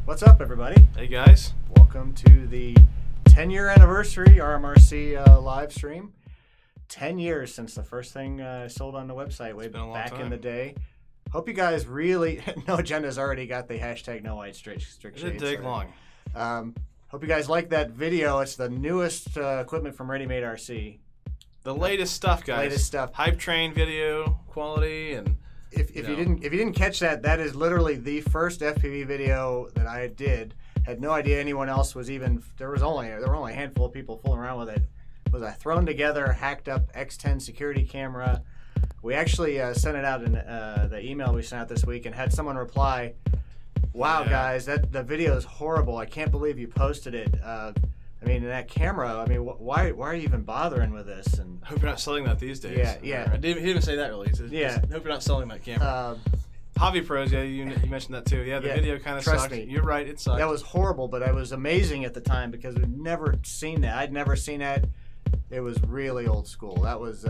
What's up, everybody? Hey guys, welcome to the 10-year anniversary RMRC live stream. 10 years since the first thing I sold on the website way back in the day. Hope you guys really No Agenda's already got the hashtag no white strict shades. It didn't take long. Hope you guys like that video. It's the newest equipment from Ready Made RC. The latest stuff, guys. Latest stuff. Hype train video quality, and if you didn't catch that, that is literally the first FPV video that I did. Had no idea anyone else was even. There were only a handful of people fooling around with it. It was a thrown together, hacked up X10 security camera. We actually sent it out in the email we sent out this week and had someone reply, "Wow, guys, the video is horrible. I can't believe you posted it. I mean, that camera. I mean, why are you even bothering with this?" And hope you're not selling that these days. Yeah. He didn't even say that really. Yeah. Hope you're not selling that camera. Hobby Pros, yeah, you mentioned that too. Yeah, the video kind of sucked. Me, you're right, it sucked. That was horrible, but it was amazing at the time because we'd never seen that. I'd never seen that. It was really old school. That was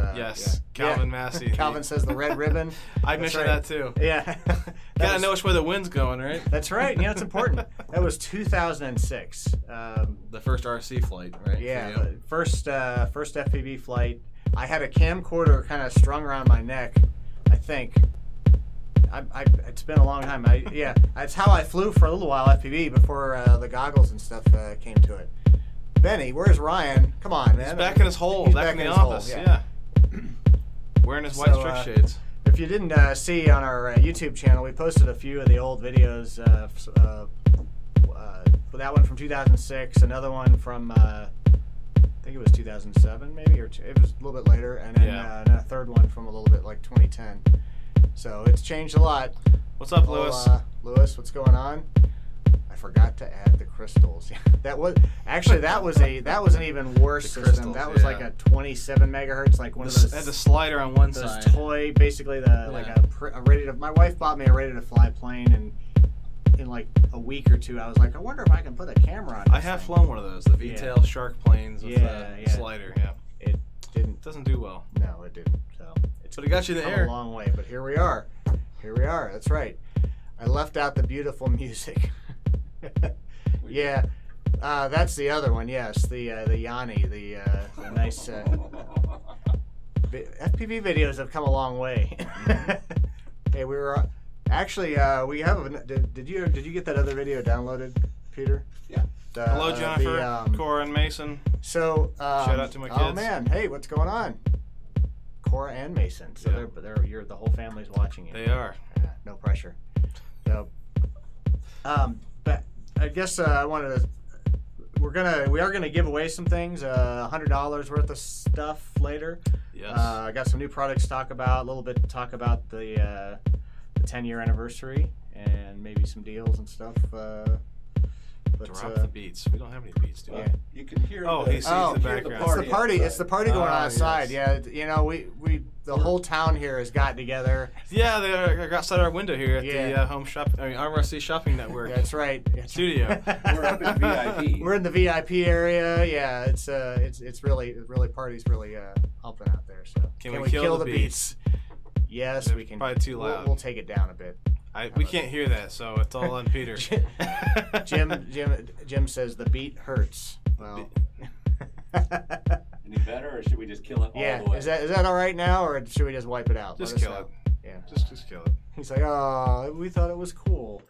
Calvin Massey. Calvin says the red ribbon. I mentioned that too. Yeah. Gotta know which way the wind's going, right? That's right. Yeah, it's important. That was 2006. The first RC flight, right? Yeah, first FPV flight. I had a camcorder kind of strung around my neck, I think. It's been a long time. That's how I flew for a little while FPV before the goggles and stuff came to it. Benny, where's Ryan? Come on, man. He's back in his hole, back in the office. Yeah. Wearing his white strict shades. If you didn't see on our YouTube channel, we posted a few of the old videos. That one from 2006, another one from I think it was 2007, maybe, or it was a little bit later, and then a third one from a little bit like 2010. So it's changed a lot. What's up, Lewis? Lewis, what's going on? I forgot to add the crystals. That was an even worse system. That was like a 27 megahertz, like one of those. Had the slider on one side. Toy, basically like a ready to. My wife bought me a ready to fly plane, and in like a week or two, I was like, I wonder if I can put a camera on. I have flown one of those, the V-tail shark planes with the slider. Yeah, it didn't. Doesn't do well. No, it didn't. So but it got you in the air. A long way, but here we are. Here we are. That's right. I left out the beautiful music. Yeah, that's the other one. Yes, the Yanni, the nice FPV videos have come a long way. Hey, we were actually we have. Did you get that other video downloaded, Peter? Yeah. Hello, Jennifer, Cora, and Mason. So shout out to my kids. Oh man, hey, what's going on? Cora and Mason. So they're the whole family's watching you. They are. No pressure. So, but I guess I wanted to. We are gonna give away some things. $100 worth of stuff later. Yes. I got some new products to talk about. A little bit to talk about the 10-year anniversary and maybe some deals and stuff. Drop the beats. We don't have any beats, do we? Yeah. You can hear. He sees the background. It's the party. It's the party going on outside. Yes. Yeah, you know, the whole town here has gotten together. Yeah, they're outside our window here at the RMRC Shopping Network. That's right. Studio. We're up in VIP. We're in the VIP area. Yeah, it's really party's really helping out there. So can we kill the beats? Yes, we can. Probably too loud. We'll take it down a bit. We can't hear that, so it's all on Peter. Jim says the beat hurts. Well, any better, or should we just kill it all the way? Is that all right now, or should we just wipe it out? Just kill it. Yeah, just kill it. He's like, oh, we thought it was cool.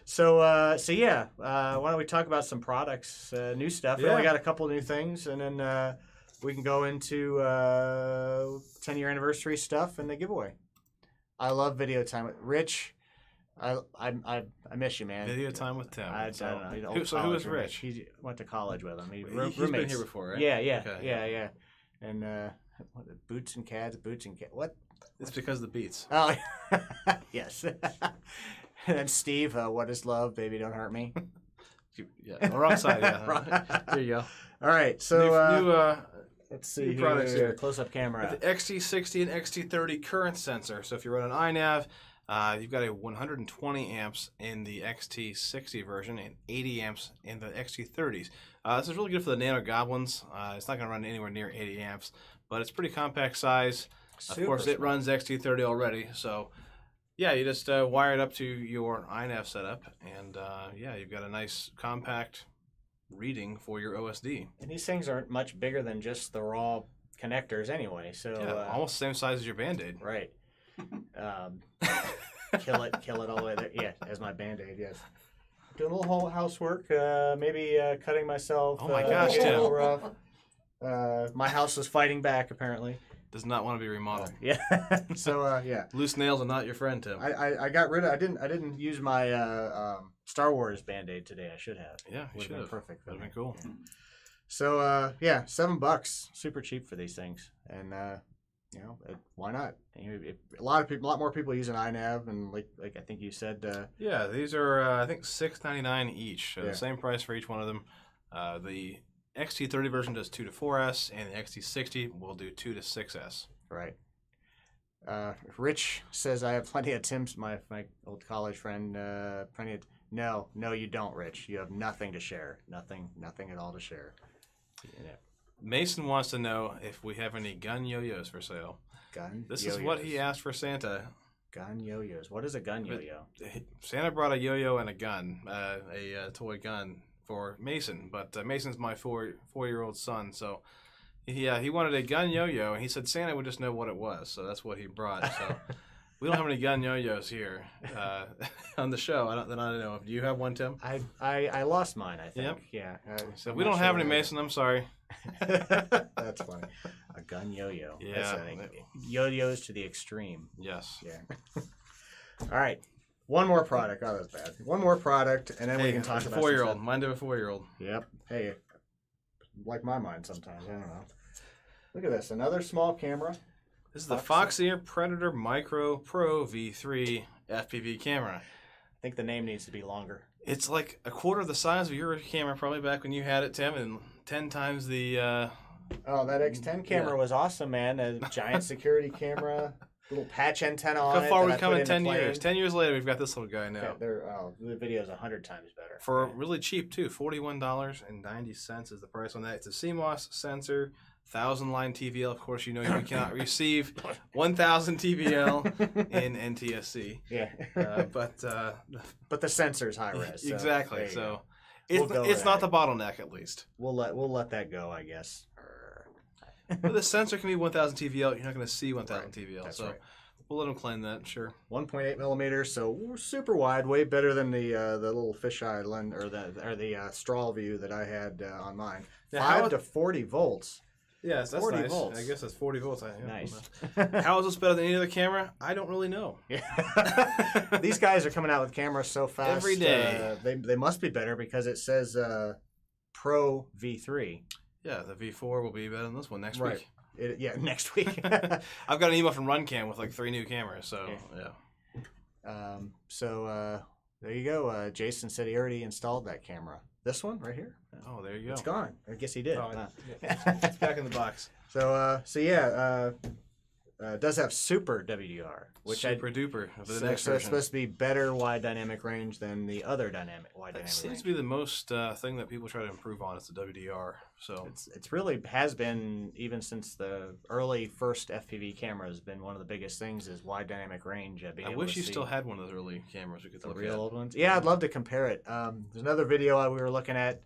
So yeah, why don't we talk about some products, new stuff? We only got a couple new things, and then we can go into 10-year anniversary stuff and the giveaway. I love video time with Rich. I miss you, man. Video time with Tim. I don't know. Who is Rich? He went to college with him. He's been here before, right? Yeah. Okay. Yeah. And boots and cats. What? It's because of the beats. Oh, yes. And then Steve, what is love? Baby, don't hurt me. Yeah, wrong side. Yeah. There you go. All right. So new let's see products here. Close-up camera. The XT60 and XT30 current sensor. So if you run an iNav, you've got a 120 amps in the XT60 version and 80 amps in the XT30s. This is really good for the Nano Goblins. It's not going to run anywhere near 80 amps, but it's pretty compact size. Of course, it runs XT30 already, so Yeah, you just wire it up to your iNav setup, and yeah, you've got a nice compact reading for your OSD. And these things aren't much bigger than just the raw connectors anyway. So Yeah, almost the same size as your Band-Aid. Right. Kill it all the way there. Yeah, as my Band-Aid, yes. Doing a little housework, maybe cutting myself. Oh my gosh, a Tim. little rough. My house was fighting back, apparently. Does not want to be remodeled. Yeah. So yeah. Loose nails are not your friend, Tim. I got rid of. I didn't use my Star Wars Band-Aid today. I should have. Yeah, you should have. Perfect. Would have been cool. Yeah. So yeah, $7, super cheap for these things, and you know, why not? A lot more people use an iNav, and like I think you said. Yeah, these are I think $6.99 each. Yeah. The same price for each one of them. The XT30 version does 2 to 4S, and the XT60 will do 2 to 6S. Right. Rich says I have plenty of Tim's. My old college friend. Plenty of. No, you don't, Rich. You have nothing to share. Nothing at all to share. Yeah. Mason wants to know if we have any gun yo-yos for sale. This is what he asked for Santa. Gun yo-yos. What is a gun yo-yo? Santa brought a yo-yo and a gun, a toy gun for Mason, but Mason's my four-year-old son, so he wanted a gun yo-yo, and he said Santa would just know what it was, so that's what he brought. So we don't have any gun yo-yos here on the show. I don't know of. Do you have one, Tim? I lost mine, I think. Yep. Yeah. So we don't have any, Mason. I'm sorry. That's funny. A gun yo-yo. Yeah. Yo-yos to the extreme. Yes. Yeah. All right. One more product. Oh, that's bad. One more product, and then we can talk about 4-year-old. Mind of a 4-year-old. Yep. Hey, like my mind sometimes. I don't know. Look at this. Another small camera. This is the Foxeer Predator Micro Pro V3 FPV camera. I think the name needs to be longer. It's like a quarter the size of your camera, probably back when you had it, Tim, and 10 times the... Oh, that X10 camera was awesome, man. A giant security camera, little patch antenna on it. How far we've come in 10 years. 10 years later, we've got this little guy now. The video's 100 times better. For really cheap, too. $41.90 is the price on that. It's a CMOS sensor. 1,000-line TVL. Of course, you know you cannot receive 1,000 TVL in NTSC. Yeah. But the sensor's high res. So exactly. So it's not the bottleneck, at least. We'll let that go, I guess. But the sensor can be 1,000 TVL. You're not going to see 1,000 TVL. That's so right. We'll let them claim that. Sure. 1.8 millimeters. So super wide, way better than the little fisheye lens or the straw view that I had on mine. Now, 5 to 40 volts. Yes, that's 40 nice. volts. I guess that's 40 volts. Nice. How is this better than any other camera? I don't really know. Yeah. These guys are coming out with cameras so fast. Every day. They must be better because it says Pro V3. Yeah, the V4 will be better than this one next week. Next week. I've got an email from RunCam with like 3 new cameras, so yeah. So there you go. Jason said he already installed that camera. This one right here. Oh, there you go. It's gone. I guess he did. It's back in the box. So yeah, it does have super WDR, which super duper. The next so version. it's supposed to be better wide dynamic range than the other wide dynamic range. Seems to be the most thing that people try to improve on. It's the WDR. So it's really has been even since the early first FPV camera has been one of the biggest things is wide dynamic range. I wish you still had one of those early cameras we could look at. The real old ones. Yeah, I'd love to compare it. There's another video we were looking at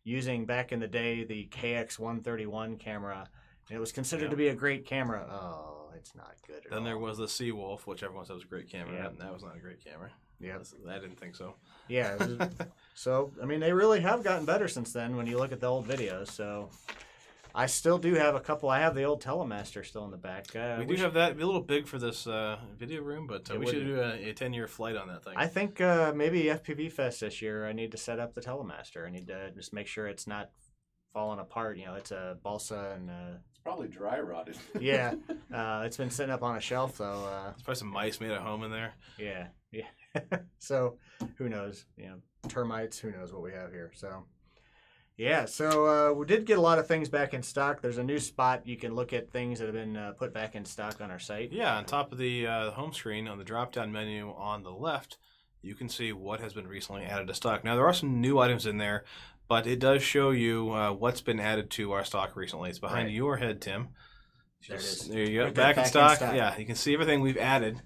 using back in the day the KX131 camera. It was considered to be a great camera. Oh, it's not good at all. Then there was the Seawolf, which everyone said was a great camera. Yeah. That was not a great camera. Yeah, I didn't think so. Yeah. So, I mean, they really have gotten better since then when you look at the old videos. So, I still do have a couple. I have the old Telemaster still in the back. We do have that. It'd be a little big for this video room, but we should do a 10-year flight on that thing. I think maybe FPV Fest this year, I need to set up the Telemaster. I need to just make sure it's not falling apart. You know, it's a balsa and... It's probably dry rotted. Yeah. It's been sitting up on a shelf, though. There's probably some mice made at home in there. Yeah. So, who knows? You know, termites, who knows what we have here. So, yeah. So, we did get a lot of things back in stock. There's a new spot you can look at things that have been put back in stock on our site. Yeah, on top of the home screen, on the drop-down menu on the left, you can see what has been recently added to stock. Now, there are some new items in there, but it does show you what's been added to our stock recently. It's behind your head, Tim. There it is. There you go. Back in stock. Yeah, you can see everything we've added.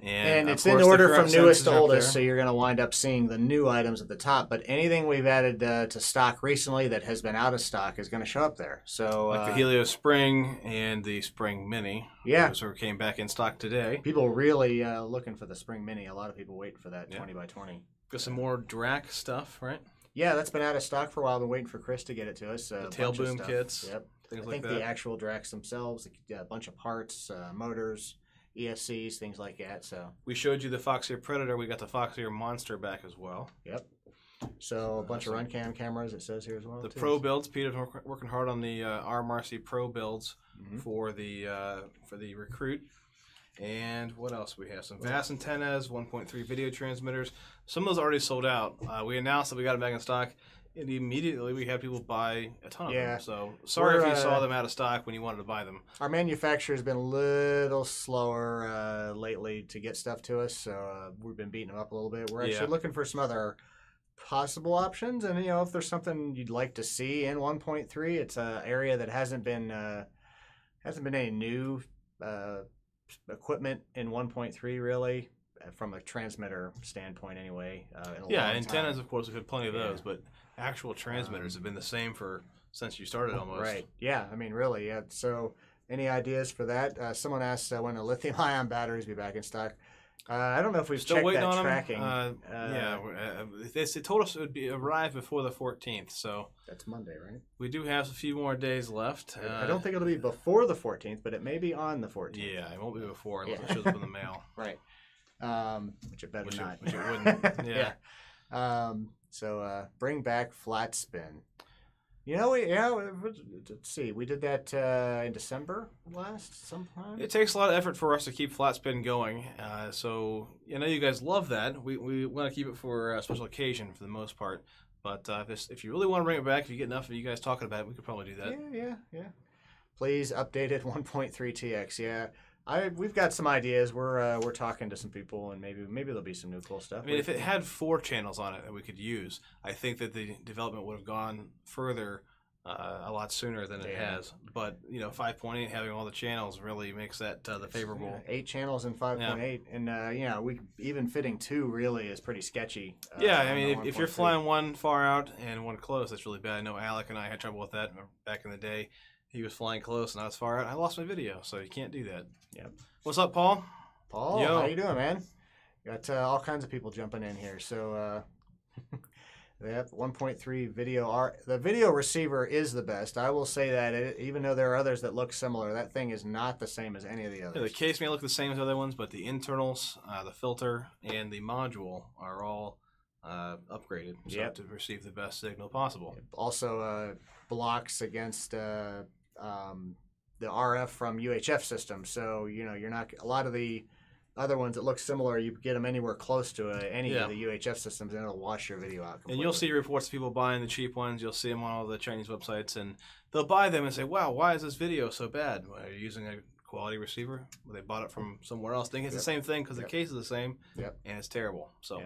And of it's in course, the order current from newest sensors to are up oldest, so there. you're going to wind up seeing the new items at the top. But anything we've added to stock recently that has been out of stock is going to show up there. So Like the Helio Spring and the Spring Mini. Yeah. Those sort of came back in stock today. people really looking for the Spring Mini. A lot of people waiting for that 20x20. Got some more Drac stuff, right? Yeah, that's been out of stock for a while. I've been waiting for Chris to get it to us. The tail boom kits. Yep. Things I like think that. the actual Dracs themselves, a bunch of parts, motors, ESCs, things like that. So We showed you the Foxeer Predator. We got the Foxeer Monster back as well. Yep. So a bunch of run cam cameras, it says here as well. The too. Pro builds. Peter's working hard on the RMRC Pro builds Mhm. for the Recruit. And what else we have? Some VAS antennas, 1.3 video transmitters. Some of those already sold out. We announced that we got them back in stock, and immediately we had people buy a ton of them. So sorry if you saw them out of stock when you wanted to buy them. Our manufacturer's been a little slower lately to get stuff to us, so we've been beating them up a little bit. We're actually looking for some other possible options, and if there's something you'd like to see in 1.3, it's an area that hasn't been any new equipment in 1.3 really, from a transmitter standpoint anyway. In a long antennas, time. of course, we've had plenty of those, but actual transmitters have been the same since you started almost. Right. Yeah. I mean, really. Yeah. So, any ideas for that? Someone asked when the lithium-ion batteries be back in stock. I don't know if we've Still checked waiting that on tracking. they told us it would arrive before the 14th, so That's Monday, right? we do have a few more days left. I don't think it'll be before the 14th, but it may be on the 14th. Yeah, it won't be before unless it shows up in the mail. Right. Which it better not. Which it wouldn't. Yeah. So bring back flat spin. Let's see. We did that in December sometime. It takes a lot of effort for us to keep flat spin going. So I know you guys love that. We want to keep it for a special occasion for the most part. But if you really want to bring it back, if you get enough of you guys talking about it, we could probably do that. Yeah. Please update it 1.3 TX. Yeah. We've got some ideas. We're talking to some people, and maybe there'll be some new cool stuff. I mean, if it had 4 channels on it that we could use, I think that the development would have gone further a lot sooner than it has. But 5.8 having all the channels really makes that the favorable. 8 channels in 5.8, and we even fitting 2 really is pretty sketchy. I mean, if you're flying one far out and one close, that's really bad. I know Alec and I had trouble with that back in the day. He was flying close and I was far out. I lost my video, so you can't do that. Yep. What's up, Paul? Paul, Yo. how you doing, man? Got all kinds of people jumping in here. So, they have 1.3 video. The video receiver is the best. I will say that, even though there are others that look similar, that thing is not the same as any of the others. Yeah, the case may look the same as other ones, but the internals, the filter, and the module are all upgraded to receive the best signal possible. It also blocks against the RF from UHF systems. So you're not a lot of the other ones that look similar. You get them anywhere close to any of the UHF systems, and it'll wash your video out completely. And you'll see reports of people buying the cheap ones. You'll see them on all the Chinese websites, and they'll buy them and say, "Wow, why is this video so bad? Are you using a quality receiver? Well, they bought it from somewhere else. They think it's the same thing because the case is the same, and it's terrible." So.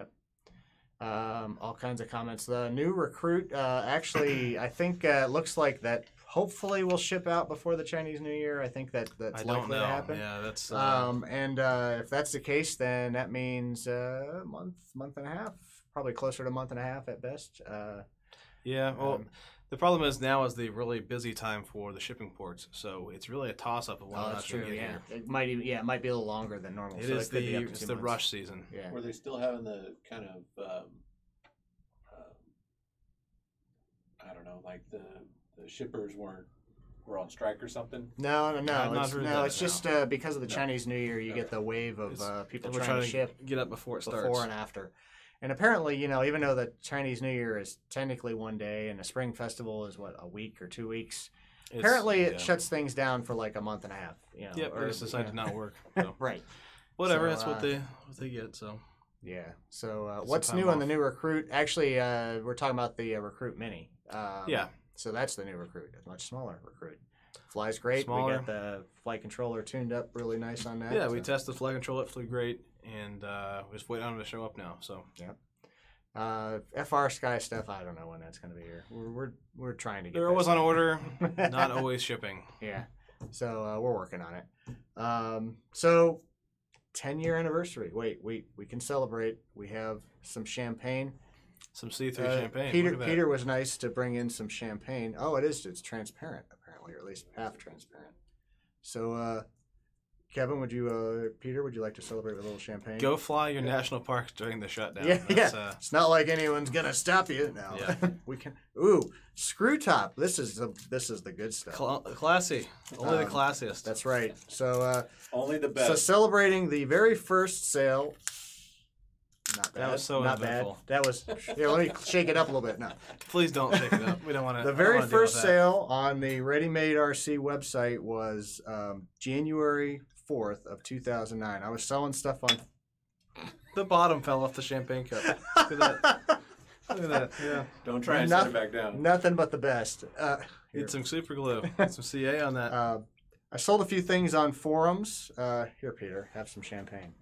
All kinds of comments. The new Recruit, actually, I think looks like that hopefully will ship out before the Chinese New Year. I think that's likely to happen. Yeah, that's. And if that's the case, then that means a month and a half, probably closer to a month and a half at best. Well, the problem is now is the really busy time for the shipping ports, so it's really a toss-up of when that's true. Here. It might even, it might be a little longer than normal. It's the rush season. Yeah. Were they still having the kind of I don't know, like the shippers were on strike or something? No. It's just because of the No. Chinese New Year, you get the wave of people We're trying to ship get up before it starts. Before and after. And apparently, even though the Chinese New Year is technically one day and the Spring Festival is, a week or 2 weeks, apparently it shuts things down for like a month and a half. Or just decided to not work. So. Right. Whatever, that's what they get, so. Yeah. So what's new on the new Recruit? Actually, we're talking about the Recruit Mini. So that's the new Recruit. A much smaller Recruit. Flies great. Smaller. We got the flight controller tuned up really nice on that. Yeah, we tested the flight controller. It flew great. And we're just waiting on them to show up now. So FR Sky stuff, I don't know when that's going to be here. We're trying to get. They're always on order, not always shipping. Yeah, so we're working on it. So 10-year anniversary. Wait, we can celebrate. We have some champagne. Some see-through champagne. Peter was nice to bring in some champagne. Oh, it's transparent apparently, or at least half transparent. So, Kevin, Peter, would you like to celebrate with a little champagne? Go fly your national parks during the shutdown. Yeah. It's not like anyone's gonna stop you. No, yeah. We can. Ooh, screw top. This is the good stuff. Classy. Only the classiest. That's right. So only the best. So celebrating the very first sale. Not bad. That was so uneventful. That was. Here, let me shake it up a little bit. No. Please don't shake it up. We don't want to. The very first sale on the Ready Made RC website was January 4th of 2009. I was selling stuff on. The bottom fell off the champagne cup. Look at that. Look at that. Yeah. Don't try and set it back down. Nothing but the best. Need some super glue. Some CA on that. I sold a few things on forums. Here, Peter, have some champagne.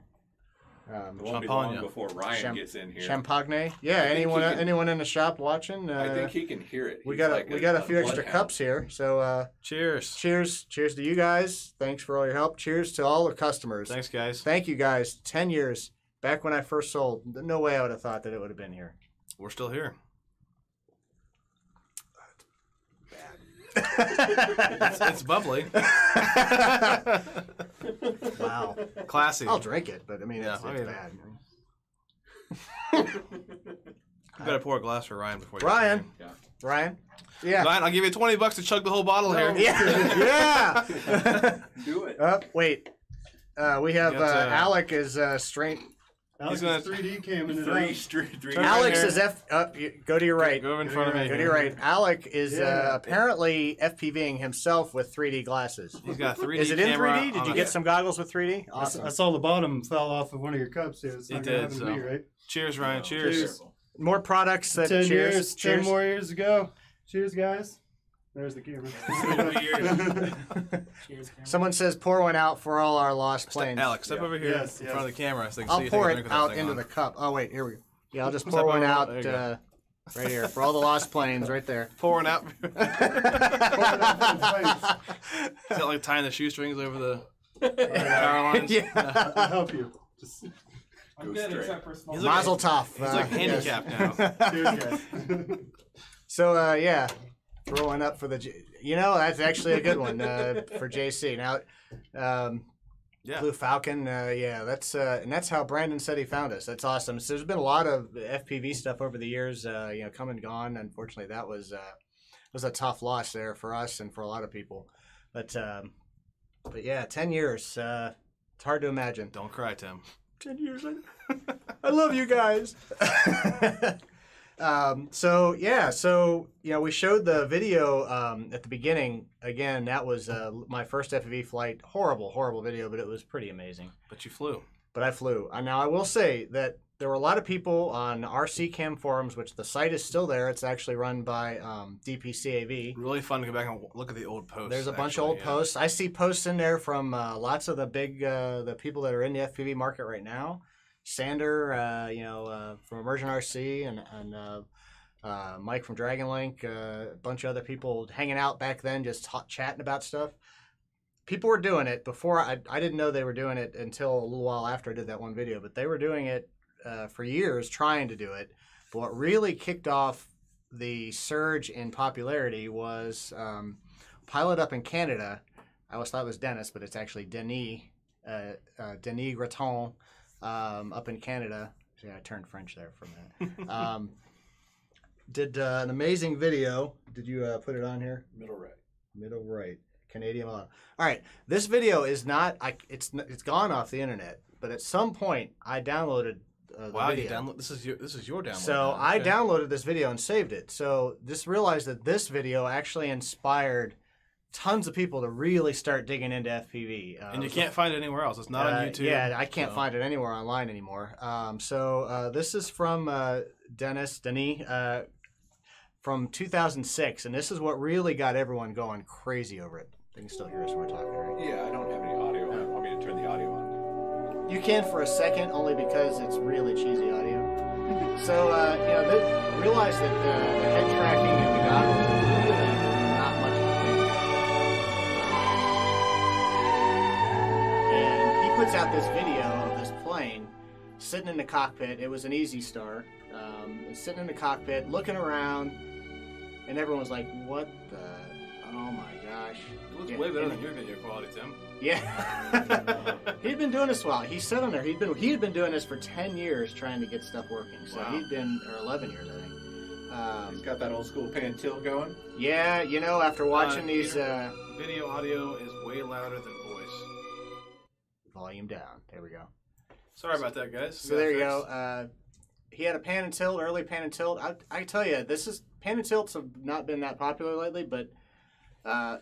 It won't be long before Ryan gets in here. Champagne. Yeah. Anyone in the shop watching? I think he can hear it. We got a few extra cups here. So cheers. Cheers to you guys. Thanks for all your help. Cheers to all the customers. Thanks, guys. Thank you, guys. 10 years back when I first sold. No way I would have thought that it would have been here. We're still here. It's bubbly. Wow. Classy. I'll drink it, but I mean, it's bad. You better pour a glass for Ryan before you Ryan. Yeah. Ryan, I'll give you $20 to chug the whole bottle here. Yeah. Do it. Wait. We have Alec is straight. Alex is 3D cam in it. 3D. Alex is go to your right. Go in front of me. Go to your right. Alec is apparently FPVing himself with 3D glasses. He's got 3D. Is it in 3D? Did you get some goggles with 3D? Awesome. I saw the bottom fell off of one of your cups here. It's not gonna happen to me, right? Cheers, Ryan. Cheers. More products. 10 years. 10 more years ago. Cheers, guys. There's the camera. Cheers, camera. Someone says pour one out for all our lost planes. Alex, step over here in front of the camera so they can I'll see you pour take a it drink out with that into thing the cup. Oh, wait. Here we go. Yeah, I'll just Step pour one over. out There you go. right here for all the lost planes right there. Pouring out. Is that like tying the shoestrings over the power lines? Yeah. I'll help you. I'm good, except for small. Mazel tov. He's like handicapped now. Cheers, guys. So, yeah. Throw one up for the... that's actually a good one for JC. Now, Blue Falcon, and that's how Brandon said he found us. That's awesome. So there's been a lot of FPV stuff over the years, come and gone. Unfortunately, that was a tough loss there for us and for a lot of people. But yeah, 10 years. It's hard to imagine. Don't cry, Tim. 10 years. I love you guys. So we showed the video at the beginning. Again, that was my first FPV flight. Horrible video, but it was pretty amazing. But you flew. But I flew. Now, I will say that there were a lot of people on RC Cam forums, which the site is still there. It's actually run by DPCAV. Really fun to go back and look at the old posts. There's a bunch of old posts. I see posts in there from lots of the big the people that are in the FPV market right now. Sander, from Immersion RC, and Mike from Dragon Link, a bunch of other people hanging out back then, just chatting about stuff. People were doing it before. I didn't know they were doing it until a little while after I did that one video, but they were doing it for years, trying to do it. But what really kicked off the surge in popularity was Pilot up in Canada. I always thought it was Dennis, but it's actually Denis Graton. Up in Canada. Yeah, I turned French there for a minute. Did an amazing video. Did you put it on here? Middle right. Canadian model. All right. This video is not. It's gone off the internet. But at some point, I downloaded the video. This is your download. So I downloaded this video and saved it. So just realized that this video actually inspired tons of people to really start digging into FPV. And you can't find it anywhere else. It's not on YouTube. Yeah, I can't find it anywhere online anymore. This is from Denis from 2006, and this is what really got everyone going crazy over it. They can still hear us when we're talking, right? Yeah, I don't have any audio. I want me to turn the audio on. You can for a second, only because it's really cheesy audio. So, realize that the head tracking and the goggles are really not much of a thing. And he puts out this video sitting in the cockpit. It was an Easy Star. Sitting in the cockpit, looking around, and everyone was like, "What the? Oh my gosh!" It looks way better than your video quality, Tim. Yeah. He'd been doing this a while. He said on there he had been doing this for 10 years trying to get stuff working. So Wow. he'd been, or 11 years, I think. He's got that old school pan tilt going. Yeah, you know, after watching these, video audio is way louder than voice. volume down. There we go. Sorry about that, guys. So there you go. He had a pan and tilt, early pan and tilt. I tell you, pan and tilts have not been that popular lately, but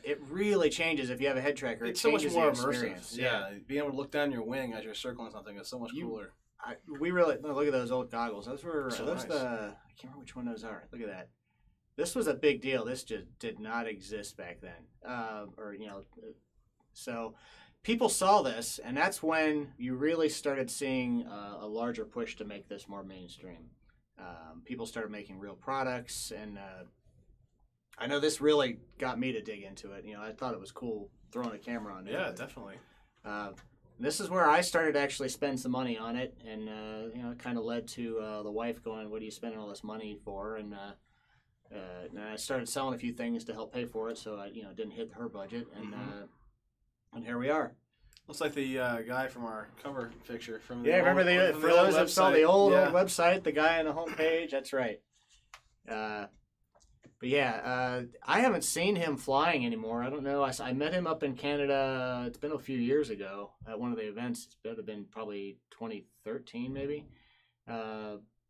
it really changes if you have a head tracker. It's so much more the immersive. Yeah, being able to look down your wing as you're circling something is so much cooler. We really look at those old goggles. Those were So those nice. I can't remember which one those are. Look at that. This was a big deal. This just did not exist back then, so people saw this, and that's when you really started seeing a larger push to make this more mainstream. People started making real products, and I know this really got me to dig into it. You know, I thought it was cool throwing a camera on it. Yeah, definitely. This is where I started to actually spend some money on it, and it kind of led to the wife going, "What are you spending all this money for?" And I started selling a few things to help pay for it, so I didn't hit her budget, and here we are. Looks like the guy from our cover picture from the Yeah, old, remember from for the old those that saw website. the old Yeah. website, the guy on the homepage. That's right. But yeah, I haven't seen him flying anymore. I don't know. I met him up in Canada. It's been a few years ago at one of the events. It's better been probably 2013 maybe.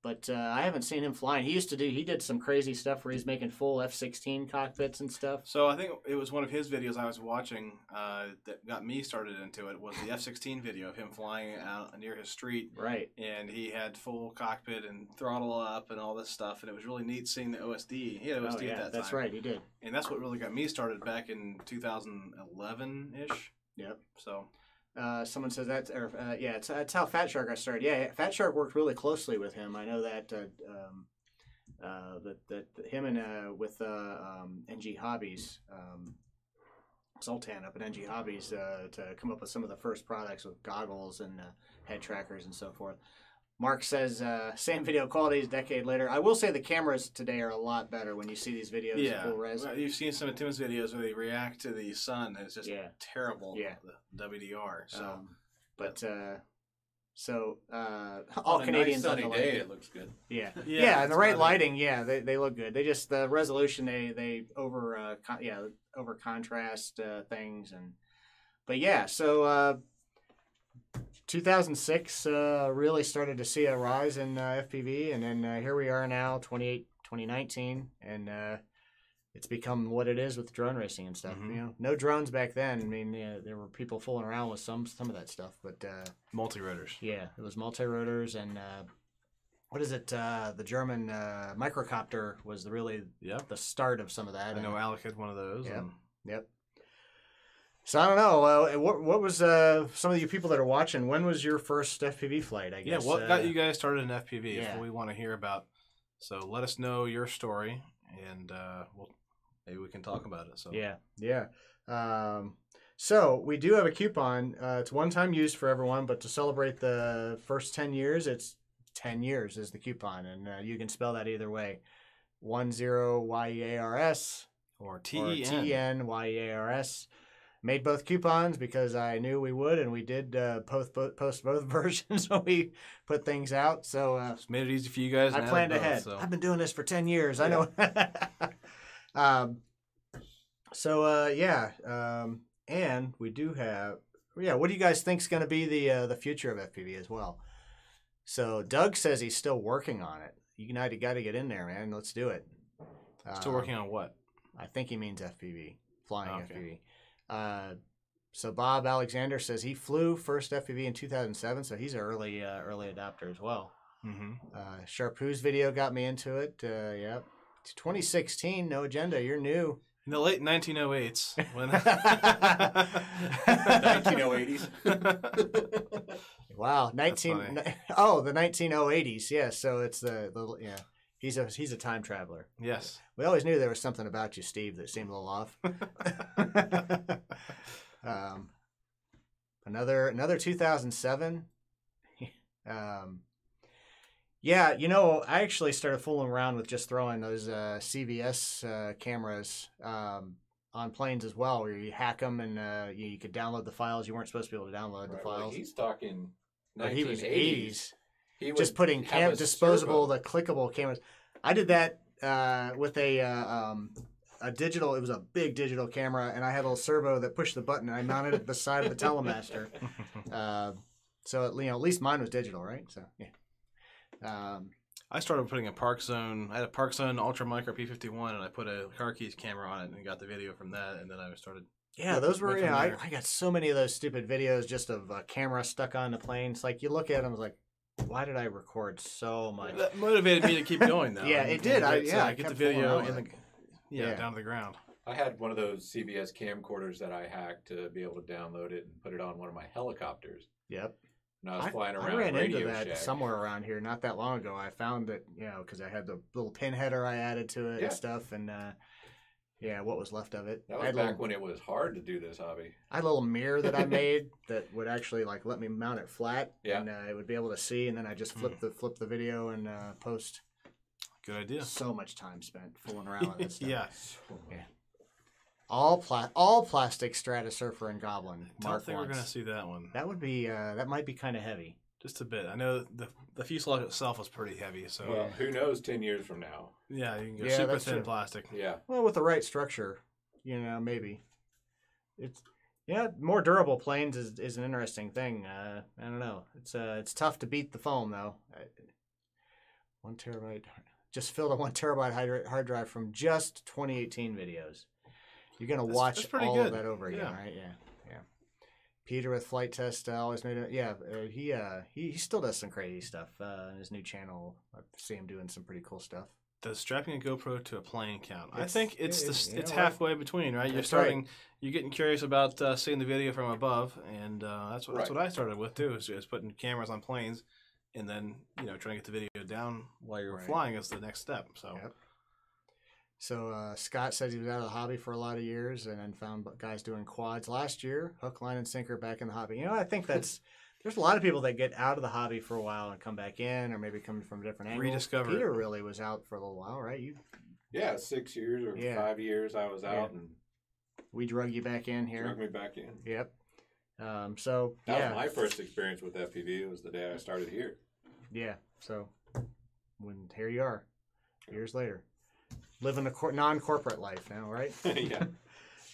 But I haven't seen him flying. He did some crazy stuff where he's making full F-16 cockpits and stuff. So I think it was one of his videos I was watching that got me started into it. Was the F-16 video of him flying out near his street, Right. and he had full cockpit and throttle up and all this stuff, and it was really neat seeing the OSD. He had OSD at that time. That's right. He did. And that's what really got me started back in 2011-ish. Yep. So Someone says that's that's how Fat Shark got started. Yeah, Fat Shark worked really closely with him. I know that that him and with NG Hobbies, Sultan up at NG Hobbies to come up with some of the first products with goggles and head trackers and so forth. Mark says, same video quality as a decade later. I will say the cameras today are a lot better when you see these videos in full res. Well, you've seen some of Tim's videos where they react to the sun. It's just terrible. Yeah. The WDR. So, all On Canadians a nice on sunny the day, light. it looks good. Yeah, Yeah, and the that's right about it. lighting, they look good. They just the resolution they over over contrast things but yeah, so 2006 really started to see a rise in FPV, and then here we are now 2019, and it's become what it is with drone racing and stuff. No drones back then. I mean, there were people fooling around with some of that stuff, but multi-rotors. yeah, it was multi-rotors, and what is it? The German microcopter was really the start of some of that. I know Alec had one of those. Yep. and- Yep. So I don't know. What was some of you people that are watching? When was your first FPV flight? I Yeah, guess. what got you guys started in FPV? yeah. Is what we want to hear about. So let us know your story, and maybe we can talk about it. So Yeah. So we do have a coupon. It's one-time use for everyone, but to celebrate the first 10 years, it's 10 years is the coupon, and you can spell that either way. 10YEARS or or TEN. TENYEARS. Made both coupons because I knew we would, and we did post both versions when we put things out. So It's made it easy for you guys. I and planned added both, ahead. so. I've been doing this for 10 years. I know. And we do have, what do you guys think is going to be the future of FPV as well? So Doug says he's still working on it. You got to get in there, man. Let's do it. Still working on what? I think he means FPV, flying Okay. FPV. So Bob Alexander says he flew first FPV in 2007, so he's an early adopter as well. Mm-hmm. Sharpoo's video got me into it. Yep. 2016, No Agenda. You're new. In the late 1908s. When 1980s. Wow, funny. the 1980s. Yeah, so it's the he's a time traveler. Yes. We always knew there was something about you, Steve, that seemed a little off. Another 2007. Yeah, you know, I actually started fooling around with just throwing those CVS cameras on planes as well, where you hack them and you could download the files. You weren't supposed to be able to download the Well, files. he's talking But he was 1980s. He would just putting have a disposable, servo. the clickable cameras. I did that with a digital. It was a big digital camera, and I had a little servo that pushed the button, and I mounted it at the side of the Telemaster. So you know, at least mine was digital, right? So yeah. I started putting a Park Zone. I had a Park Zone Ultra Micro P51, and I put a car keys camera on it and got the video from that. And then I started. Yeah, those were. went Yeah, from there. I got so many of those stupid videos just of a camera stuck on the plane. It's like you look at them, it's like, why did I record so much? That motivated me to keep going, though. Yeah, and- it did. and I get kept the video fooling in around the Yeah. down to the ground. I had one of those CBS camcorders that I hacked to be able to download it and put it on one of my helicopters. Yep. And I was flying I around ran Radio into that Shack. somewhere around here not that long ago. I found that, you know, because I had the little pin header I added to it Yeah. and stuff, and yeah, what was left of it. That I was had, back little, when it was hard to do this hobby. I had a little mirror that I made that would actually like let me mount it flat, Yeah. and it would be able to see, and then I just flip the video and post. Good idea. So much time spent fooling around with this stuff. Yeah. All plastic Stratosurfer and Goblin. Don't Mark think we're ones. gonna see that one. That would be that might be kind of heavy. Just a bit. I know the fuselage itself was pretty heavy, so Well, who knows 10 years from now? yeah, you can go Yeah, super that's thin true. plastic. Yeah. Well, with the right structure, you know, maybe. It's more durable planes is an interesting thing. I don't know. It's tough to beat the foam though. 1 terabyte. Just filled a 1 terabyte hard drive from just 2018 videos. You're gonna watch that's pretty all good. of that over again, Yeah. right? Yeah. Peter with Flight Test always made it. Yeah, he still does some crazy stuff on his new channel. I see him doing some pretty cool stuff. Does strapping a GoPro to a plane count? I It's- think it's you it's know what? halfway between, right? You're That's starting, you're getting curious about seeing the video from above, and that's Right. what I started with too. Is putting cameras on planes, and then trying to get the video down while you're Right. flying is the next step. So Yep. So Scott says he was out of the hobby for a lot of years, and then found guys doing quads last year, hook, line, and sinker back in the hobby. You know, I think there's a lot of people that get out of the hobby for a while and come back in, or maybe come from a different angle. Rediscover Peter it. really was out for a little while, right? Yeah, 6 years or Yeah. 5 years I was out and We drug you back in here. drug me back in. Yep. So That yeah, was my first experience with FPV. It was the day I started here. yeah. So here you are, years later, living a non-corporate life now, right? Yeah.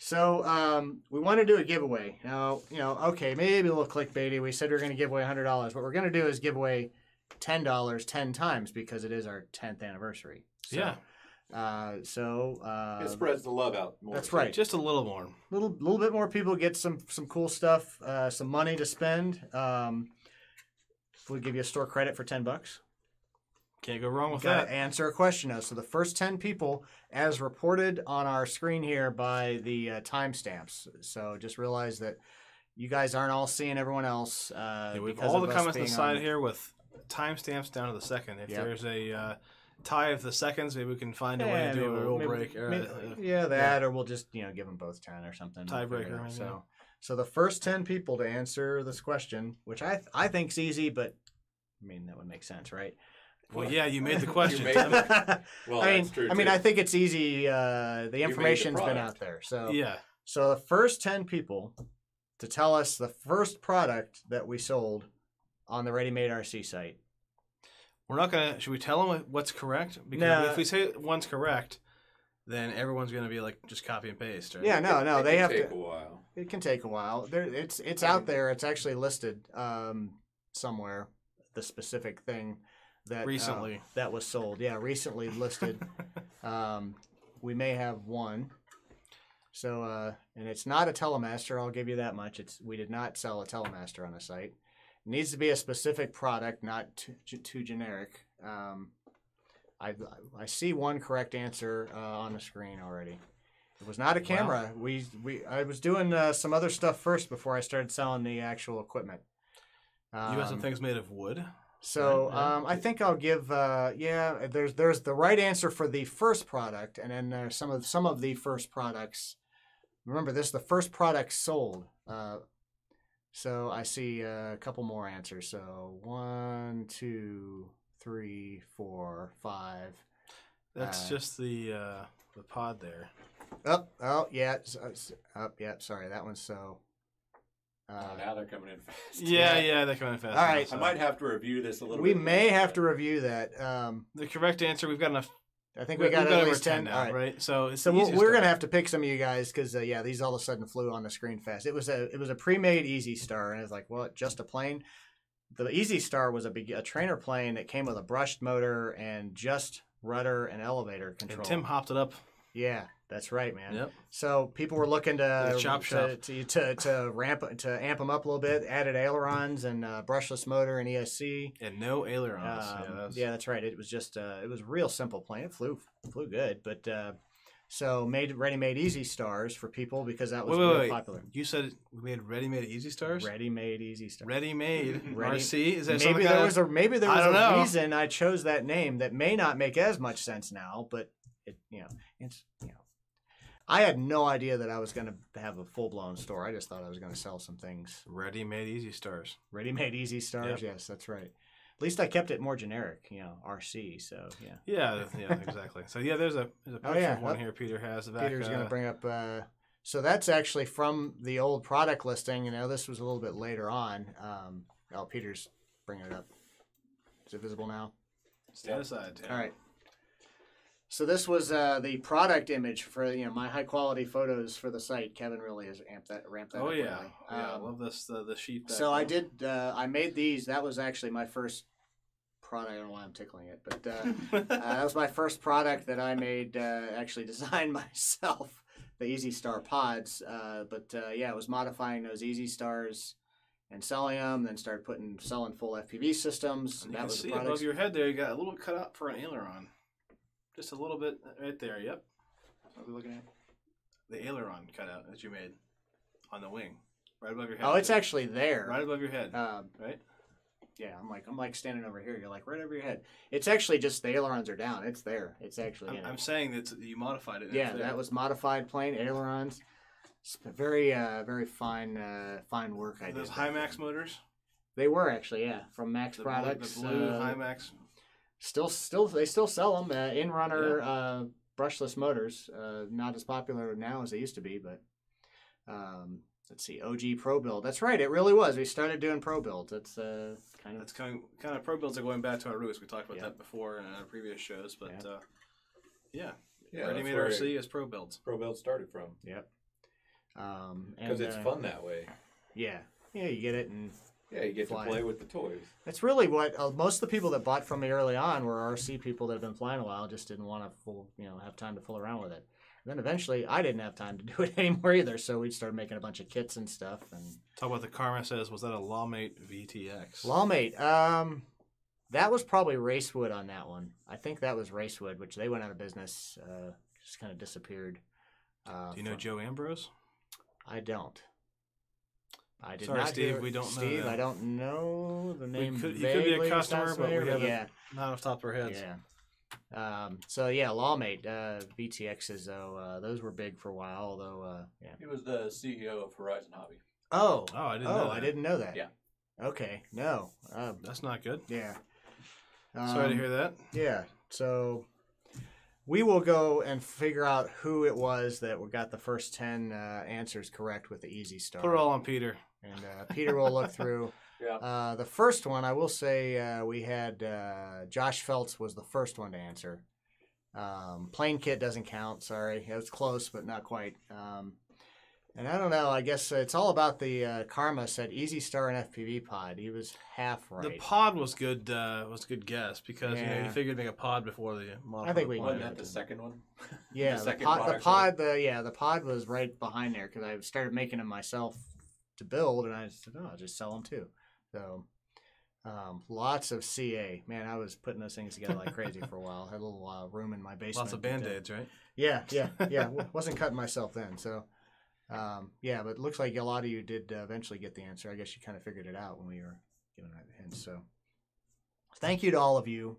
So we want to do a giveaway. Now, okay, maybe a little clickbaity. We said we are going to give away $100. What we're going to do is give away $10 10 times because it is our 10th anniversary. So, yeah, It spreads the love out more. That's right. just a little more. little bit more people get some cool stuff, some money to spend. If we give you a store credit for $10, Can't go wrong with got that. to answer a question now. So the first 10 people, as reported on our screen here by the timestamps. So just realize that you guys aren't all seeing everyone else. We have because all of the us comments on the being side here with timestamps down to the second. If Yep. there's a tie of the seconds, maybe we can find a way to do a rule break. Or or we'll just give them both 10 or something. We'll figure it Tiebreaker, out. yeah. So the first 10 people to answer this question, which I think's easy, but I mean that would make sense, right? Well, yeah, you made the question. made the- Well, I mean, that's true. I mean, too. I think it's easy. The information's been product. out there. So Yeah. So the first 10 people to tell us the first product that we sold on the Ready Made RC site. We're not gonna. Should we tell them what's correct? Because No. if we say one's correct, then everyone's gonna be like just copy and paste. Right? Yeah, no, It they can have take to. a while. It can take a while. It's out there. It's actually listed somewhere. The specific thing that Recently. that was sold. Yeah, recently listed. We may have one. So and it's not a Telemaster. I'll give you that much. We did not sell a Telemaster on the site. It needs to be a specific product, not too generic. I see one correct answer on the screen already. It was not a camera. I was doing some other stuff first before I started selling the actual equipment. You have some things made of wood. So Right. I think I'll give there's the right answer for the first product, and then there's some of the first products. Remember, this is the first product sold. So I see a couple more answers. So 1, 2, 3, 4, 5. That's just the pod there. Oh, yeah. Yeah. Sorry, that one's so. Now they're coming in fast. Yeah, they're coming in fast. All right. I might have to review this a little We bit. may have to review that. The correct answer, we've got enough. I think we got at over least 10 now, all right. right? So it's So the easiest we're stuff. gonna have to pick some of you guys because these all of a sudden flew on the screen fast. It was a pre-made Easy Star, and I was like, well, just a plane. The Easy Star was a trainer plane that came with a brushed motor and just rudder and elevator control. And Tim hopped it up. Yeah, that's right, man. Yep. So people were looking to chop shop. to amp them up a little bit. Added ailerons and brushless motor and ESC. And no ailerons. Yeah, that's right. It was just it was a real simple plane. It flew good, but so ready-made Easy Stars for people because that was real popular. You said we made ready-made Easy Stars? Ready-made Easy Stars. Ready-made Ready- RC? Is that maybe there was a reason I chose that name that may not make as much sense now, but I had no idea that I was going to have a full-blown store. I just thought I was going to sell some things. Ready-made Easy Stars. Ready-made Easy Stars. Yep. Yes, that's right. At least I kept it more generic, RC. So yeah. Yeah, exactly. So yeah, there's a picture of one here. Peter has the back. Peter's going to bring up. So that's actually from the old product listing. This was a little bit later on. Peter's bringing it up. Is it visible now? Stand aside. Tim. All right. So this was the product image for my high quality photos for the site. Kevin really has ramped that Oh up. yeah, Really. I love this the sheet. So I did. I made these. That was actually my first product. I don't know why I'm tickling it, but that was my first product that I made. Actually designed myself. The Easy Star pods. It was modifying those Easy Stars and selling them. Then started selling full FPV systems. And you that can was see the above your head there. You got a little cut out for an aileron. Just a little bit right there. Yep. What are we looking at? The aileron cutout that you made on the wing, right above your head. Oh, it's actually there. right above your head. Right. Yeah, I'm like standing over here. You're like right over your head. It's actually just the ailerons are down. It's there. It's actually. I'm saying that you modified it. Yeah, that was modified plane ailerons. It's very very fine work. I did. Those Himax motors. They were actually from Max Products. The blue Himax. They still sell them. In-runner brushless motors. Not as popular now as they used to be, but let's see. OG Pro Build. That's right. It really was. We started doing Pro Builds. That's kind of Pro Builds are going back to our roots. We talked about that before in our previous shows, but Ready-made RC is Pro Builds. Pro Build started from. Yep. Because it's fun that way. Yeah. Yeah, you get it and. Yeah, you get to play with the toys. That's really what most of the people that bought from me early on were RC people that have been flying a while, just didn't want to have time to fool around with it. And then eventually, I didn't have time to do it anymore either, so we started making a bunch of kits and stuff. And talk about the Karma says, was that a Lawmate VTX? Lawmate, that was probably Racewood on that one. I think that was Racewood, which they went out of business, just kind of disappeared. Do you know Joe Ambrose? I don't. I did Sorry, not Steve. hear, We don't know. Steve, I don't know the name. He could be a customer, but we have not off the top of our heads. Yeah. Lawmate VTXs though those were big for a while. Although He was the CEO of Horizon Hobby. I I didn't know that. Yeah. Okay. No. That's not good. Yeah. Sorry to hear that. Yeah. So we will go and figure out who it was that got the first 10 answers correct with the Easy Star. Put it all on Peter. And Peter will look through. Yeah. The first one, I will say, we had Josh Feltz was the first one to answer. Plane kit doesn't count. Sorry, it was close, but not quite. And I don't know. I guess it's all about the Karma said Easy Star and FPV pod. He was half right. The pod was good. Was a good guess because you figured to make a pod before the model. I think we wasn't that the second one. Yeah, the pod was right behind there because I started making them myself to build, and I said, I'll just sell them too. So, lots of CA. Man, I was putting those things together like crazy for a while. I had a little room in my basement. Lots of Band-Aids, right? Yeah. Wasn't cutting myself then. So, but it looks like a lot of you did eventually get the answer. I guess you kind of figured it out when we were giving that hints. So, thank you to all of you.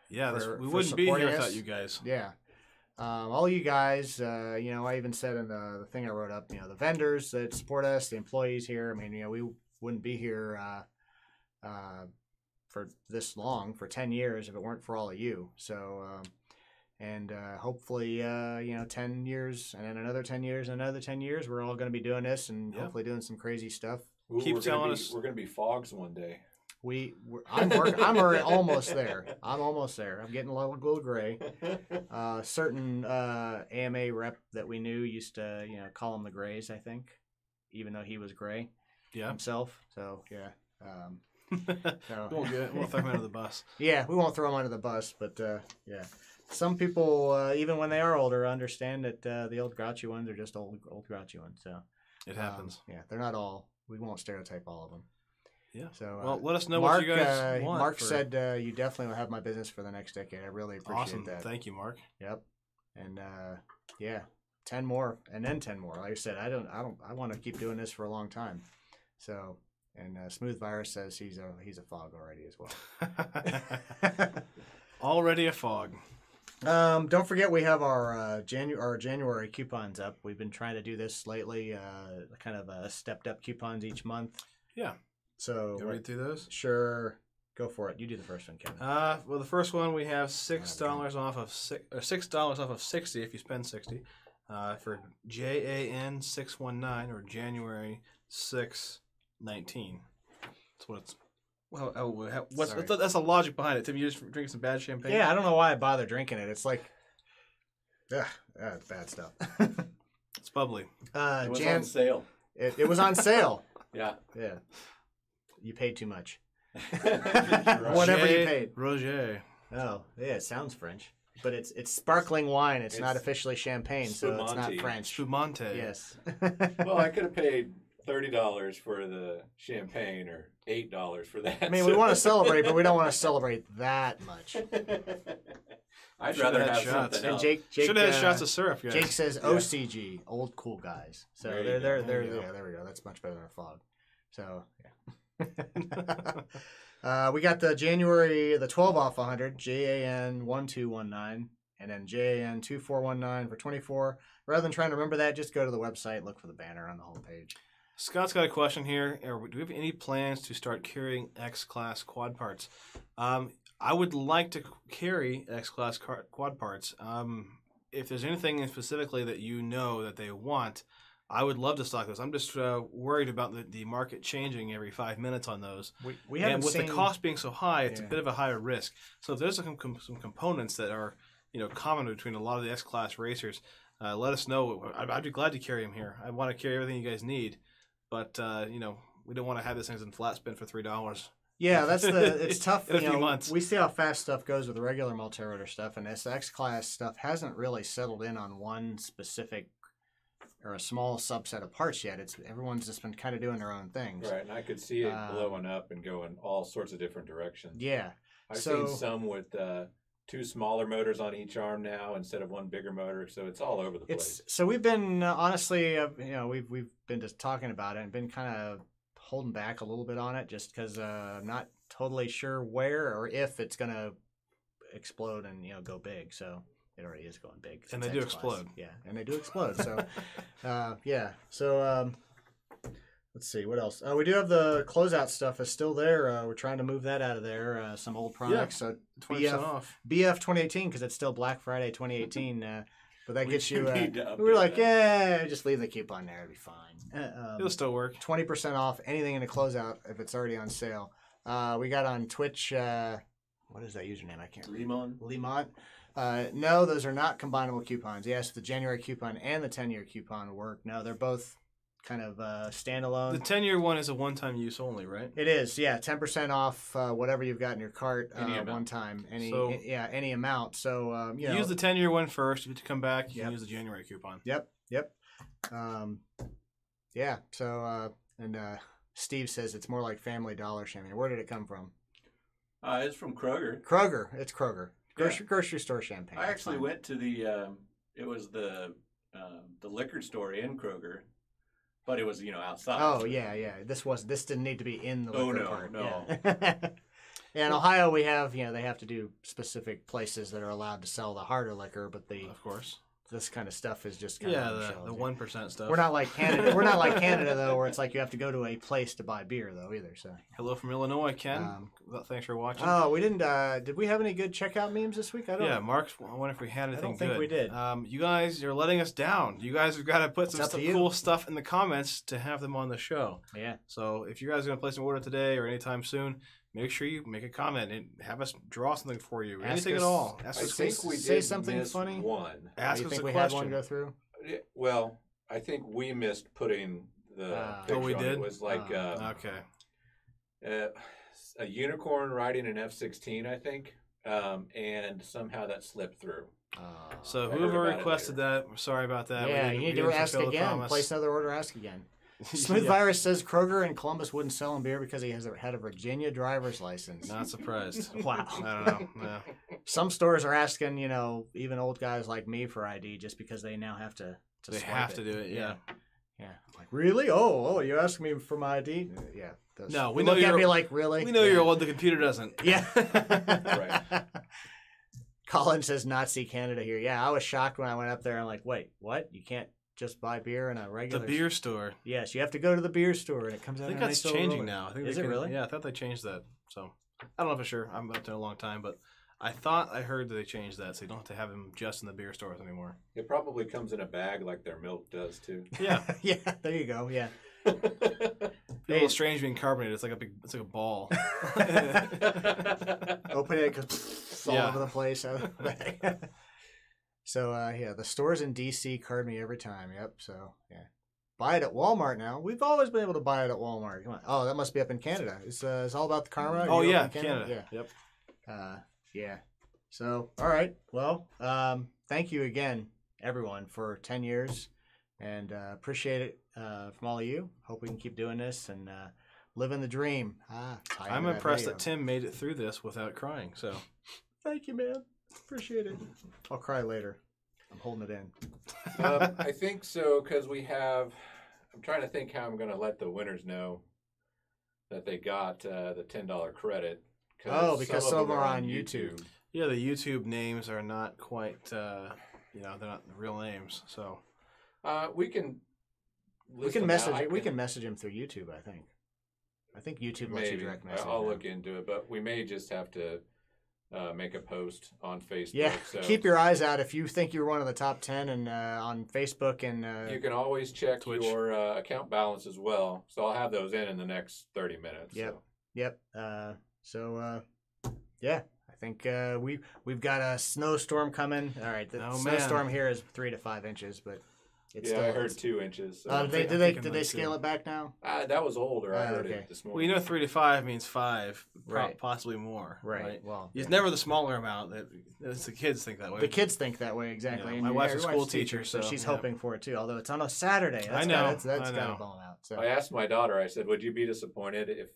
We wouldn't be here without you guys. Yeah. all you guys, I even said in the thing I wrote up, the vendors that support us, the employees here. I mean, we wouldn't be here for this long, for 10 years, if it weren't for all of you. So, hopefully, 10 years and then another 10 years and another 10 years, we're all going to be doing this and hopefully doing some crazy stuff. Keep telling us. We're going to be Fogs one day. I'm already almost there. I'm almost there. I'm getting a little gray. Certain AMA rep that we knew used to, call him the Grays, I think, even though he was gray himself. So, yeah. Won't throw him under the bus. Yeah, we won't throw him under the bus, but, yeah. Some people, even when they are older, understand that the old grouchy ones are just old grouchy ones. So it happens. Yeah, they're not all. We won't stereotype all of them. Yeah. So, well, let us know Mark, what you guys want. Mark said you definitely will have my business for the next decade. I really appreciate that. Thank you, Mark. Yep. And 10 more, and then 10 more. Like I said, I want to keep doing this for a long time. So, and Smooth Virus says he's a fog already as well. Already a fog. Don't forget we have our January coupons up. We've been trying to do this lately, kind of stepped up coupons each month. Yeah. So you read through those? Sure. Go for it. You do the first one, Kevin. Well, the first one we have $6 off of $6 off of 60 if you spend 60 for JAN 619 or January 619. That's what it's. Well, that's the logic behind it. Tim, you just drinking some bad champagne? Yeah, I don't know why I bother drinking it. It's like, bad stuff. It's bubbly. It was on sale. It was on sale. Yeah. Yeah. You paid too much. Right. Whatever you paid. Roger. Oh, yeah, it sounds French. But it's sparkling wine. It's not officially champagne, so it's not French. Spumante. Yes. Well, I could have paid $30 for the champagne or $8 for that. I mean, we want to celebrate, but we don't want to celebrate that much. I'd rather have something else. Jake should have had shots of syrup, guys. Jake says OCG, old cool guys. So there we go. That's much better than a fog. So yeah. We got the January 12 off 100 JAN 1219 and then JAN 2419 for 24. Rather than trying to remember that, just go to the website, look for the banner on the homepage. Scott's got a question here. Do we have any plans to start carrying X-Class quad parts? I would like to carry X-Class quad parts. If there's anything specifically that that they want, I would love to stock those. I'm just worried about the market changing every 5 minutes on those. We haven't with seen... the cost being so high, it's a bit of a higher risk. So if there's some components that are common between a lot of the X-Class racers, let us know. I'd be glad to carry them here. I want to carry everything you guys need, but we don't want to have this things in flat spin for $3. Yeah, it's tough. In a few months. We see how fast stuff goes with the regular multi-rotor stuff, and this X-Class stuff hasn't really settled in on one specific or a small subset of parts yet. Everyone's just been kind of doing their own things. Right, and I could see it blowing up and going all sorts of different directions. Yeah. I've seen some with two smaller motors on each arm now instead of one bigger motor, so it's all over the place. So we've been honestly, we've been just talking about it and been kind of holding back a little bit on it just because I'm not totally sure where or if it's going to explode and go big. So it already is going big. And they do explode. Yeah, and they do explode. So, yeah. So let's see what else. We do have the closeout stuff is still there. We're trying to move that out of there. Some old products. Yeah, so 20% off. BF 2018 because it's still Black Friday 2018. But that gets you. We were like, just leave the coupon there. It'll be fine. It'll still work. 20% off anything in a closeout if it's already on sale. We got on Twitch. What is that username? I can't remember. Lemont. No, those are not combinable coupons. Yes, the January coupon and the 10-year coupon work. No, they're both kind of standalone. The 10-year one is a one-time use only, right? It is, yeah. 10% off whatever you've got in your cart one time. Any amount. So, use the 10-year one first. If you come back, you can use the January coupon. Yep. Yeah. So, and Steve says it's more like Family Dollar champagne. Where did it come from? It's from Kroger. Kroger. It's Kroger. Grocery store champagne. I actually went to the the liquor store in Kroger, but it was outside. Oh yeah. This didn't need to be in the liquor part. No. Yeah. Yeah, in Ohio we have, they have to do specific places that are allowed to sell the harder liquor, but Of course. this kind of stuff is just kind of the 1% stuff. We're not like Canada. We're not like Canada though, where it's like you have to go to a place to buy beer though either. So hello from Illinois, Ken. Thanks for watching. Oh, we didn't. Did we have any good checkout memes this week? I don't. Yeah, Mark. I wonder if we had anything good. I don't think we did. You guys, you're letting us down. You guys have got to put some cool stuff in the comments to have them on the show. Yeah. So if you guys are gonna place an order today or anytime soon, make sure you make a comment and have us draw something for you. Anything at all. I think we say did something miss funny. One. Ask you us think a we question. had one go through? Well, I think we missed putting the picture we on. did? It was like okay. A unicorn riding an F-16, I think, and somehow that slipped through. So whoever requested that, sorry about that. Yeah, you need to ask again. Place another order. Ask again. Smooth Virus says Kroger in Columbus wouldn't sell him beer because he had a Virginia driver's license. Not surprised. Wow. I don't know. No. Some stores are asking, even old guys like me for ID just because they now have to They have to do it. Yeah. Yeah. Like, really? Oh, you asking me for my ID? Yeah. No, we know look at me like, really? We know you're old. The computer doesn't. Yeah. Right. Colin says Nazi Canada here. Yeah, I was shocked when I went up there. I'm like, wait, what? You can't just buy beer in a regular... The beer store. Yes, you have to go to the beer store, and it comes out. I think that's changing now. I think Is it really? Yeah, I thought they changed that. So I don't know for sure. I'm up there a long time, but I thought I heard that they changed that, so you don't have to have them just in the beer stores anymore. It probably comes in a bag like their milk does too. Yeah. Yeah, there you go. Yeah. It's a little strange being carbonated. It's like a ball. Open it, it's all over the place. So the stores in DC card me every time. Yep. So yeah, buy it at Walmart now. We've always been able to buy it at Walmart. Come on. Oh, that must be up in Canada. It's all about the karma. Oh yeah, Canada. Yeah. Yep. Yeah. So all right. Well, thank you again, everyone, for 10 years, and appreciate it from all of you. Hope we can keep doing this and living the dream. I'm impressed that Tim made it through this without crying. So thank you, man. Appreciate it. I'll cry later. I'm holding it in. I think so because I'm trying to think how I'm going to let the winners know that they got the $10 credit. Because some of them are on YouTube. Yeah, the YouTube names are not quite, they're not the real names. So we can message him through YouTube. I think YouTube lets you direct message. I'll look into it, but we may just have to make a post on Facebook. Yeah, so keep your eyes out if you think you're one of the top 10 and on Facebook and you can always check Twitch. your account balance as well. So I'll have those in the next 30 minutes. Yep. So. Yep. Yeah, I think we've got a snowstorm coming. All right, the snowstorm here is 3 to 5 inches, but it's I heard 2 inches. So. Did they scale it back now? That was older. I heard it this morning. Well, 3 to 5 means 5, right? Possibly more. Right. Well, it's never the smaller amount. The kids think that way. The kids think that way exactly. Yeah, my wife's a school teacher, so she's hoping for it too. Although it's on a Saturday. I know. That's got to ball out. So I asked my daughter. I said, "Would you be disappointed if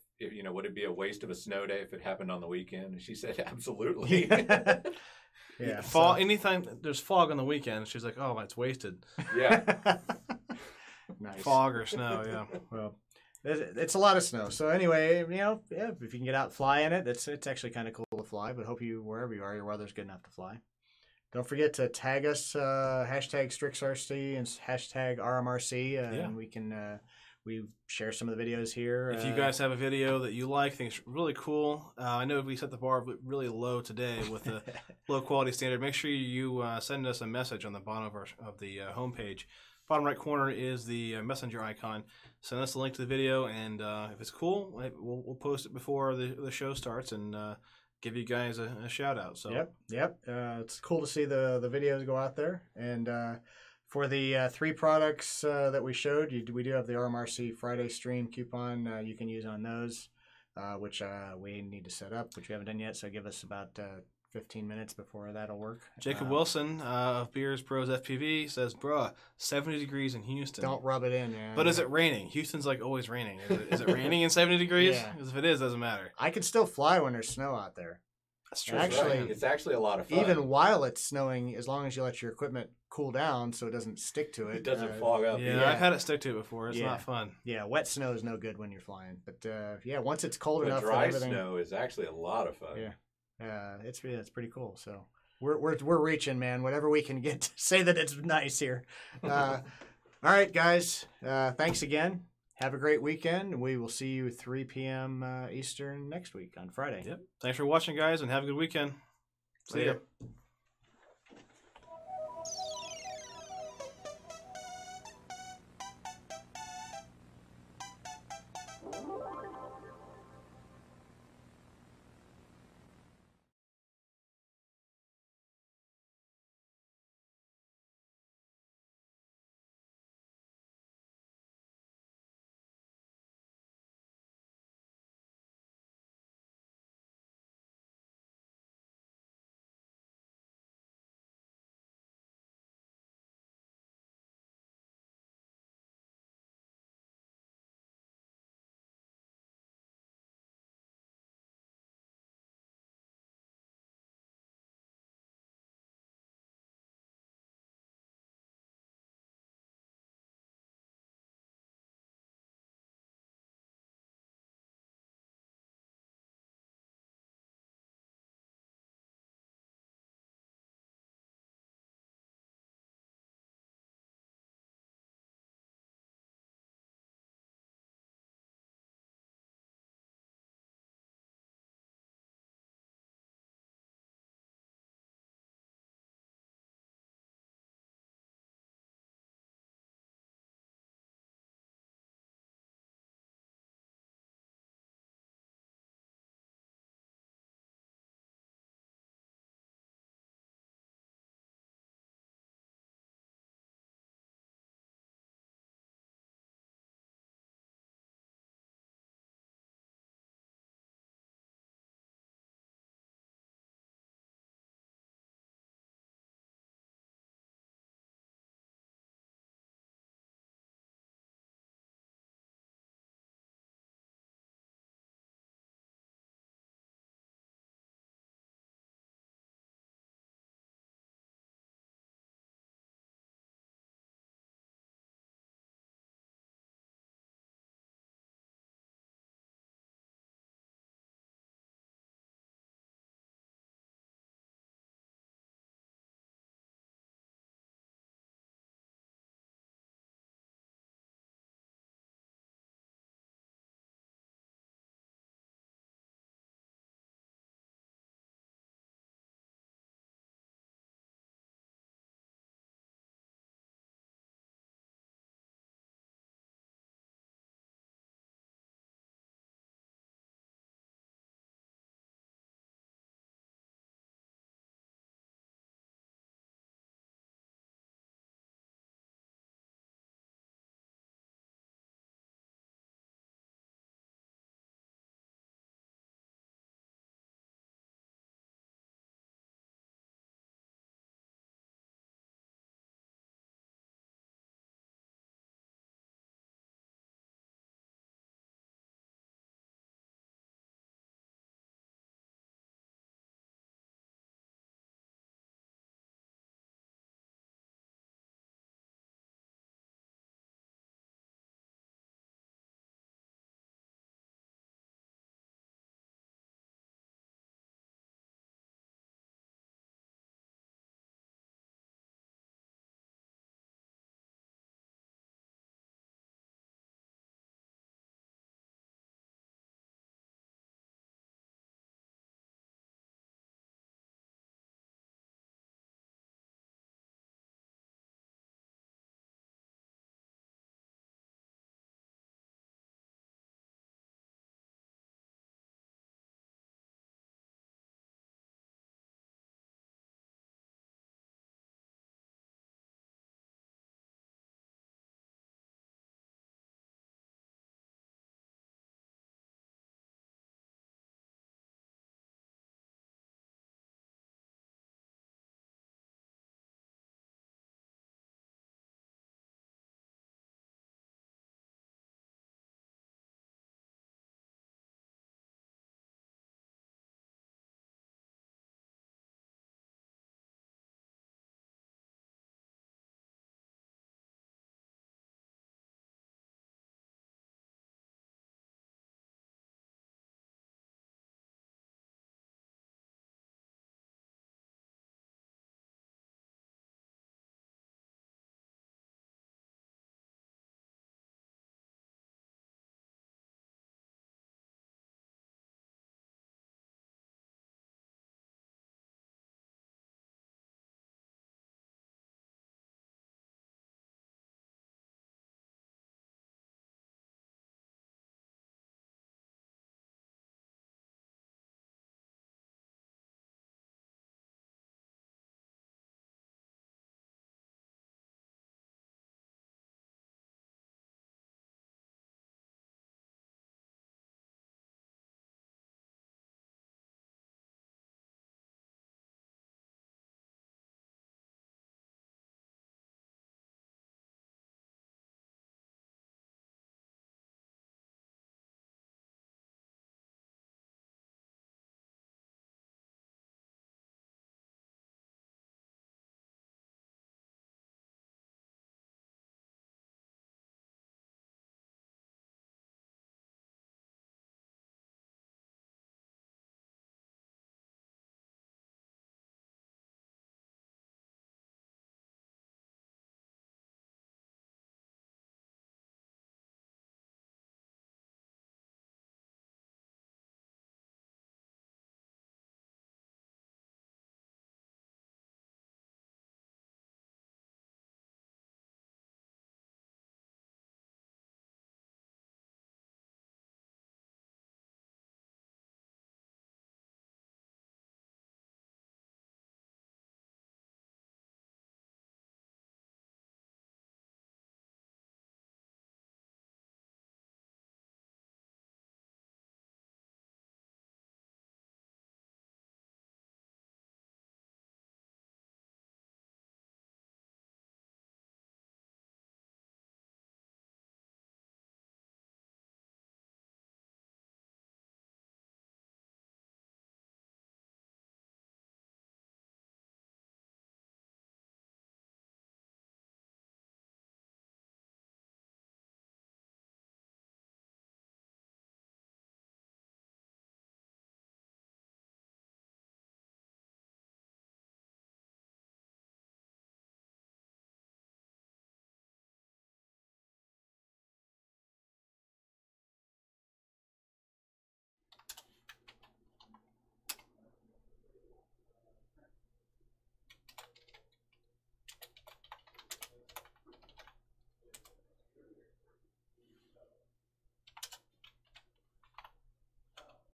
would it be a waste of a snow day if it happened on the weekend?" And she said, "Absolutely." Yeah. Fall. Anytime there's fog on the weekend, she's like, "Oh, it's wasted." Yeah. Nice. Fog or snow. Yeah. Well, it's a lot of snow. So anyway, if you can get out and fly in it, it's actually kind of cool to fly. But hope wherever you are, your weather's good enough to fly. Don't forget to tag us, hashtag StrixRC and hashtag RMRC, and we can we share some of the videos here. If you guys have a video that you like, think it's really cool, I know we set the bar really low today with the low quality standard. Make sure you send us a message on the bottom of the homepage. Bottom right corner is the messenger icon. Send us a link to the video, and if it's cool, we'll post it before the show starts and give you guys a shout out. So yep. It's cool to see the videos go out there. And for the 3 products that we showed, we do have the RMRC Friday stream coupon you can use on those, which we need to set up, which we haven't done yet. So give us about 15 minutes before that'll work. Jacob Wilson of Beers Pros FPV says, "Bruh, 70 degrees in Houston. Don't rub it in, man." But is it raining? Houston's like always raining. Is it raining in 70 degrees? Yeah. Because if it is, it doesn't matter. I can still fly when there's snow out there. That's true. Actually, Right. It's actually a lot of fun. even while it's snowing, as long as you let your equipment cool down so it doesn't stick to it. it doesn't fog up. Yeah, I've had it stick to it before. It's Yeah. not fun. Yeah, wet snow is no good when you're flying. But yeah, once it's cold But enough dry and everything, snow is actually a lot of fun. Yeah. It's pretty cool. So we're reaching, man. Whatever we can get to say that it's nice here. All right, guys. Thanks again. Have a great weekend. We will see you 3 p.m. Eastern next week on Friday. Yep. Thanks for watching, guys, and have a good weekend. See ya.